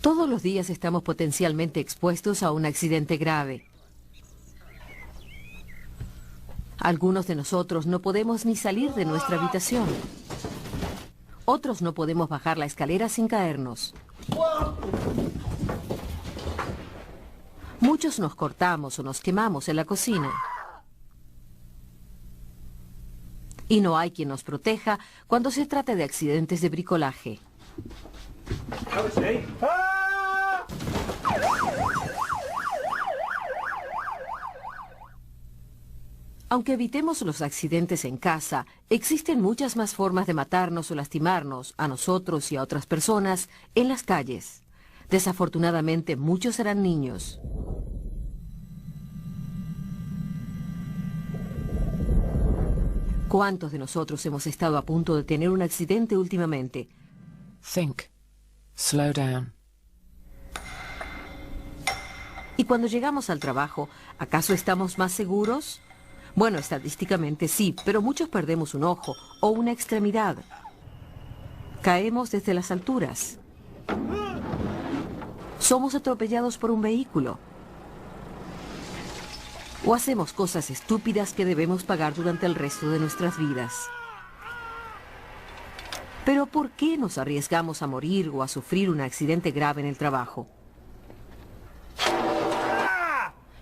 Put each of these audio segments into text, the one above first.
Todos los días estamos potencialmente expuestos a un accidente grave. Algunos de nosotros no podemos ni salir de nuestra habitación. Otros no podemos bajar la escalera sin caernos. Muchos nos cortamos o nos quemamos en la cocina. Y no hay quien nos proteja cuando se trata de accidentes de bricolaje. Aunque evitemos los accidentes en casa, existen muchas más formas de matarnos o lastimarnos, a nosotros y a otras personas, en las calles. Desafortunadamente, muchos serán niños. ¿Cuántos de nosotros hemos estado a punto de tener un accidente últimamente? Think. Slow down. Y cuando llegamos al trabajo, ¿acaso estamos más seguros? Bueno, estadísticamente sí, pero muchos perdemos un ojo o una extremidad. Caemos desde las alturas. Somos atropellados por un vehículo. O hacemos cosas estúpidas que debemos pagar durante el resto de nuestras vidas. Pero ¿por qué nos arriesgamos a morir o a sufrir un accidente grave en el trabajo?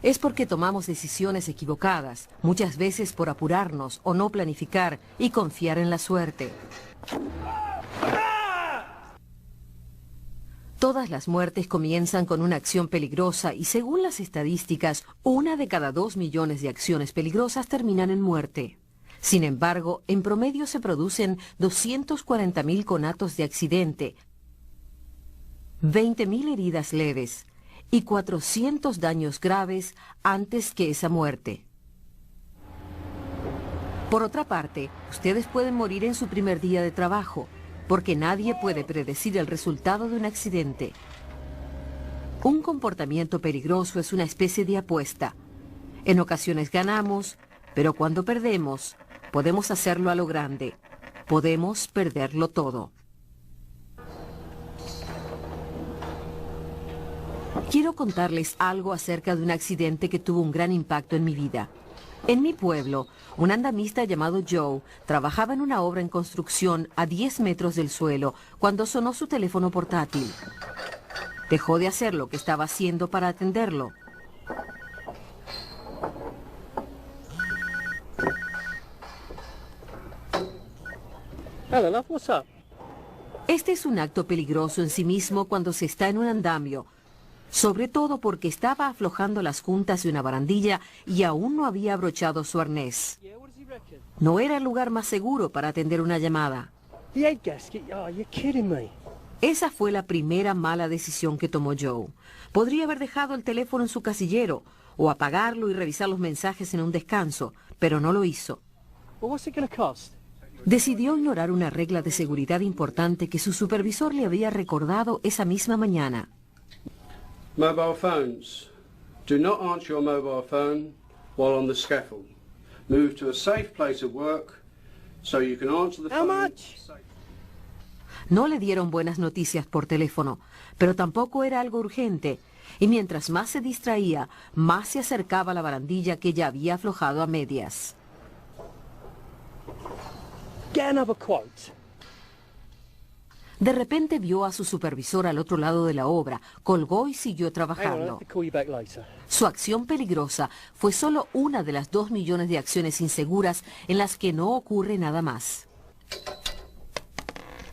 Es porque tomamos decisiones equivocadas, muchas veces por apurarnos o no planificar y confiar en la suerte. Todas las muertes comienzan con una acción peligrosa y según las estadísticas, 1 de cada 2 millones de acciones peligrosas terminan en muerte. Sin embargo, en promedio se producen 240.000 conatos de accidente, 20.000 heridas leves y 400 daños graves antes que esa muerte. Por otra parte, ustedes pueden morir en su primer día de trabajo, porque nadie puede predecir el resultado de un accidente. Un comportamiento peligroso es una especie de apuesta. En ocasiones ganamos, pero cuando perdemos, podemos hacerlo a lo grande. Podemos perderlo todo. Quiero contarles algo acerca de un accidente que tuvo un gran impacto en mi vida. En mi pueblo, un andamista llamado Joe trabajaba en una obra en construcción a 10 metros del suelo cuando sonó su teléfono portátil. Dejó de hacer lo que estaba haciendo para atenderlo. Hello, love, what's up? Este es un acto peligroso en sí mismo cuando se está en un andamio, sobre todo porque estaba aflojando las juntas de una barandilla y aún no había abrochado su arnés. No era el lugar más seguro para atender una llamada. The egg gasket? Oh, you're kidding me. Esa fue la primera mala decisión que tomó Joe. Podría haber dejado el teléfono en su casillero o apagarlo y revisar los mensajes en un descanso, pero no lo hizo. Well, what's it going to cost? Decidió ignorar una regla de seguridad importante que su supervisor le había recordado esa misma mañana. Mobile phones. Do not answer your mobile phone while on the scaffold. Move to a safe place of work so you can answer the phone. How much? No le dieron buenas noticias por teléfono, pero tampoco era algo urgente, y mientras más se distraía, más se acercaba a la barandilla que ya había aflojado a medias. Get another quote. De repente vio a su supervisor al otro lado de la obra, colgó y siguió Hang on, I'll trabajando. have to call you back later. Su acción peligrosa fue solo una de las 2 millones de acciones inseguras en las que no ocurre nada más.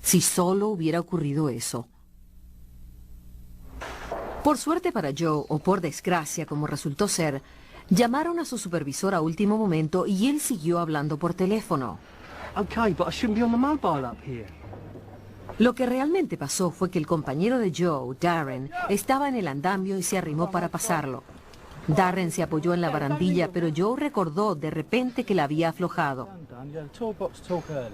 Si solo hubiera ocurrido eso. Por suerte para Joe, o por desgracia como resultó ser, llamaron a su supervisor a último momento y él siguió hablando por teléfono. Okay, but I shouldn't be on the mobile up here. Lo que realmente pasó fue que el compañero de Joe, Darren, estaba en el andamio y se arrimó para pasarlo. Darren se apoyó en la barandilla, pero Joe recordó de repente que la había aflojado.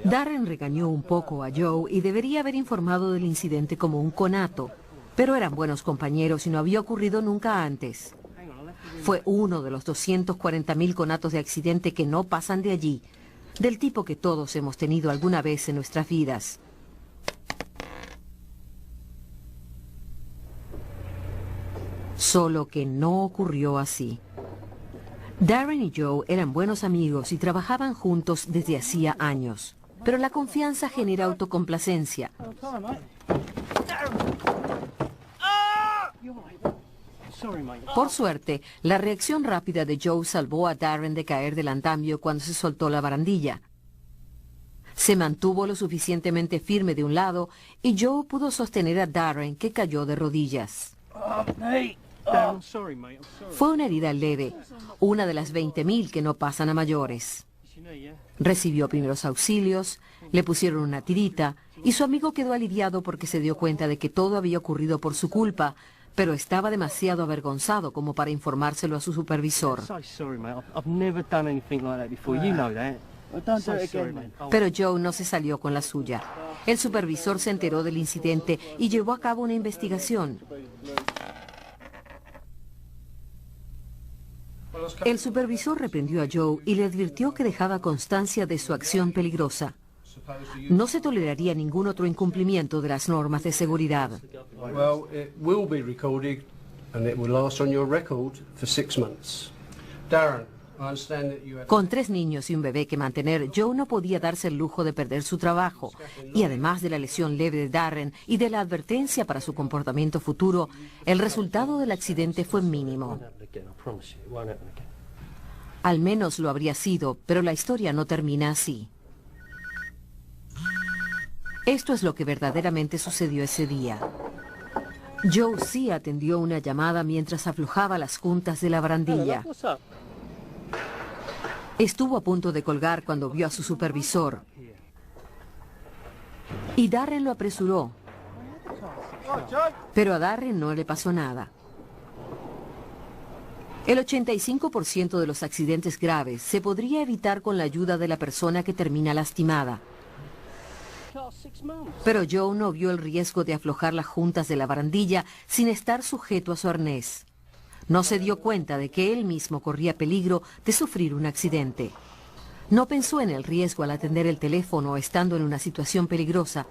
Darren regañó un poco a Joe y debería haber informado del incidente como un conato, pero eran buenos compañeros y no había ocurrido nunca antes. Fue uno de los 240.000 conatos de accidente que no pasan de allí, del tipo que todos hemos tenido alguna vez en nuestras vidas. Solo que no ocurrió así. Darren y Joe eran buenos amigos y trabajaban juntos desde hacía años. Pero la confianza genera autocomplacencia. Por suerte, la reacción rápida de Joe salvó a Darren de caer del andamio cuando se soltó la barandilla. Se mantuvo lo suficientemente firme de un lado y Joe pudo sostener a Darren, que cayó de rodillas. I'm sorry, mate. I'm sorry. Fue una herida leve, una de las 20.000 que no pasan a mayores. Recibió primeros auxilios, le pusieron una tirita y su amigo quedó aliviado porque se dio cuenta de que todo había ocurrido por su culpa, pero estaba demasiado avergonzado como para informárselo a su supervisor. So sorry, mate. I've never done anything like that before. You know that. Don't So do it sorry, again, mate. mate. Pero Joe no se salió con la suya. El supervisor se enteró del incidente y llevó a cabo una investigación. El supervisor reprendió a Joe y le advirtió que dejaba constancia de su acción peligrosa. No se toleraría ningún otro incumplimiento de las normas de seguridad. Well, it will be recorded and it will last on your record for 6 months. Darren, I understand that you had... Con 3 niños y un bebé que mantener, Joe no podía darse el lujo de perder su trabajo. Y además de la lesión leve de Darren y de la advertencia para su comportamiento futuro, el resultado del accidente fue mínimo. It won't happen again, I promise you. It won't happen again. Al menos lo habría sido, pero la historia no termina así. Esto es lo que verdaderamente sucedió ese día. Joe sí atendió una llamada mientras aflojaba las juntas de la Hello, barandilla. love, what's up? Estuvo a punto de colgar cuando vio a su supervisor. Y Darren lo apresuró. Pero a Darren no le pasó nada. El 85% de los accidentes graves se podría evitar con la ayuda de la persona que termina lastimada. Car 6 months. Pero Joe no vio el riesgo de aflojar las juntas de la barandilla sin estar sujeto a su arnés. No se dio cuenta de que él mismo corría peligro de sufrir un accidente. No pensó en el riesgo al atender el teléfono estando en una situación peligrosa,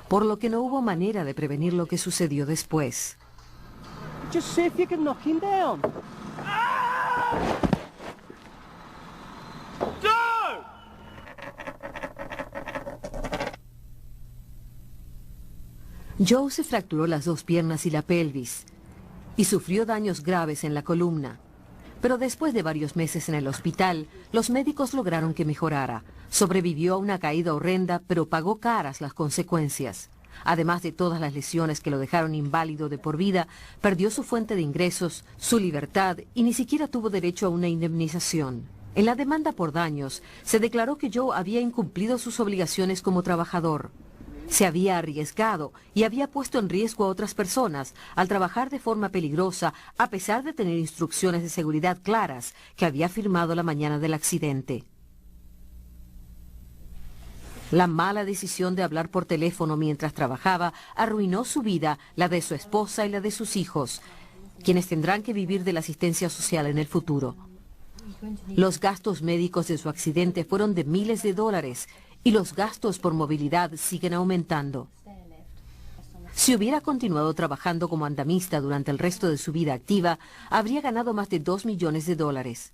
por lo que no hubo manera de prevenir lo que sucedió después. Just see if you can knock him down. Joe se fracturó las 2 piernas y la pelvis y sufrió daños graves en la columna. Pero después de varios meses en el hospital, los médicos lograron que mejorara. Sobrevivió a una caída horrenda, pero pagó caras las consecuencias. Además de todas las lesiones que lo dejaron inválido de por vida, perdió su fuente de ingresos, su libertad y ni siquiera tuvo derecho a una indemnización. En la demanda por daños, se declaró que Joe había incumplido sus obligaciones como trabajador. Se había arriesgado y había puesto en riesgo a otras personas al trabajar de forma peligrosa, a pesar de tener instrucciones de seguridad claras que había firmado la mañana del accidente. La mala decisión de hablar por teléfono mientras trabajaba arruinó su vida, la de su esposa y la de sus hijos, quienes tendrán que vivir de la asistencia social en el futuro. Los gastos médicos de su accidente fueron de miles de dólares y los gastos por movilidad siguen aumentando. Si hubiera continuado trabajando como andamista durante el resto de su vida activa, habría ganado más de 2 millones de dólares.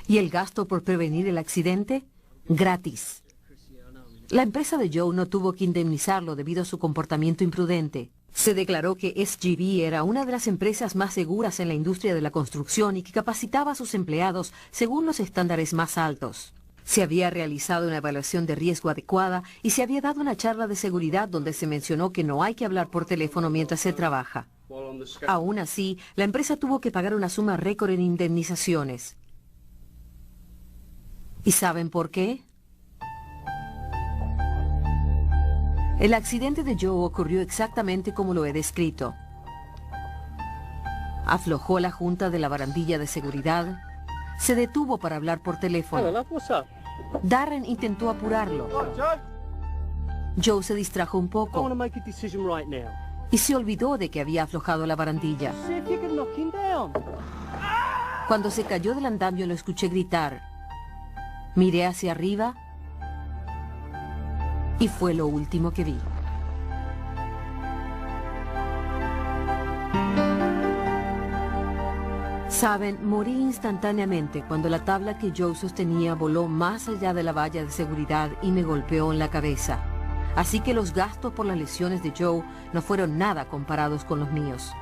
¿Y el gasto por prevenir el accidente? Gratis. La empresa de Joe no tuvo que indemnizarlo debido a su comportamiento imprudente. Se declaró que SGV era una de las empresas más seguras en la industria de la construcción y que capacitaba a sus empleados según los estándares más altos. Se había realizado una evaluación de riesgo adecuada y se había dado una charla de seguridad donde se mencionó que no hay que hablar por teléfono mientras se trabaja. Aún así, la empresa tuvo que pagar una suma récord en indemnizaciones. ¿Y saben por qué? El accidente de Joe ocurrió exactamente como lo he descrito. Aflojó la junta de la barandilla de seguridad, se detuvo para hablar por Hello, teléfono. love, what's up? Darren intentó apurarlo. Joe se distrajo un I want to poco make a decision right now. y se olvidó de que había aflojado la barandilla. See if you can knock him down. Cuando se cayó del andamio lo escuché gritar. Miré hacia arriba y fue lo último que vi. Saben, morí instantáneamente cuando la tabla que Joe sostenía voló más allá de la valla de seguridad y me golpeó en la cabeza. Así que los gastos por las lesiones de Joe no fueron nada comparados con los míos.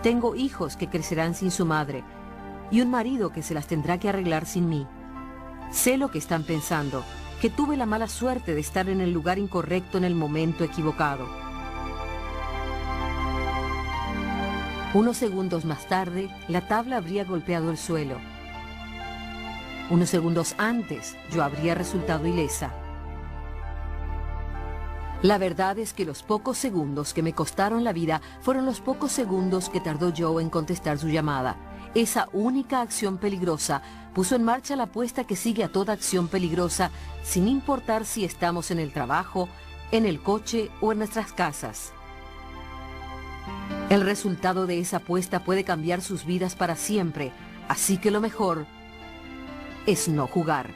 Tengo hijos que crecerán sin su madre y un marido que se las tendrá que arreglar sin mí. Sé lo que están pensando, que tuve la mala suerte de estar en el lugar incorrecto en el momento equivocado. Unos segundos más tarde, la tabla habría golpeado el suelo. Unos segundos antes, yo habría resultado ilesa. La verdad es que los pocos segundos que me costaron la vida fueron los pocos segundos que tardó Joe en contestar su llamada. Esa única acción peligrosa puso en marcha la apuesta que sigue a toda acción peligrosa, sin importar si estamos en el trabajo, en el coche o en nuestras casas. El resultado de esa apuesta puede cambiar sus vidas para siempre, así que lo mejor es no jugar.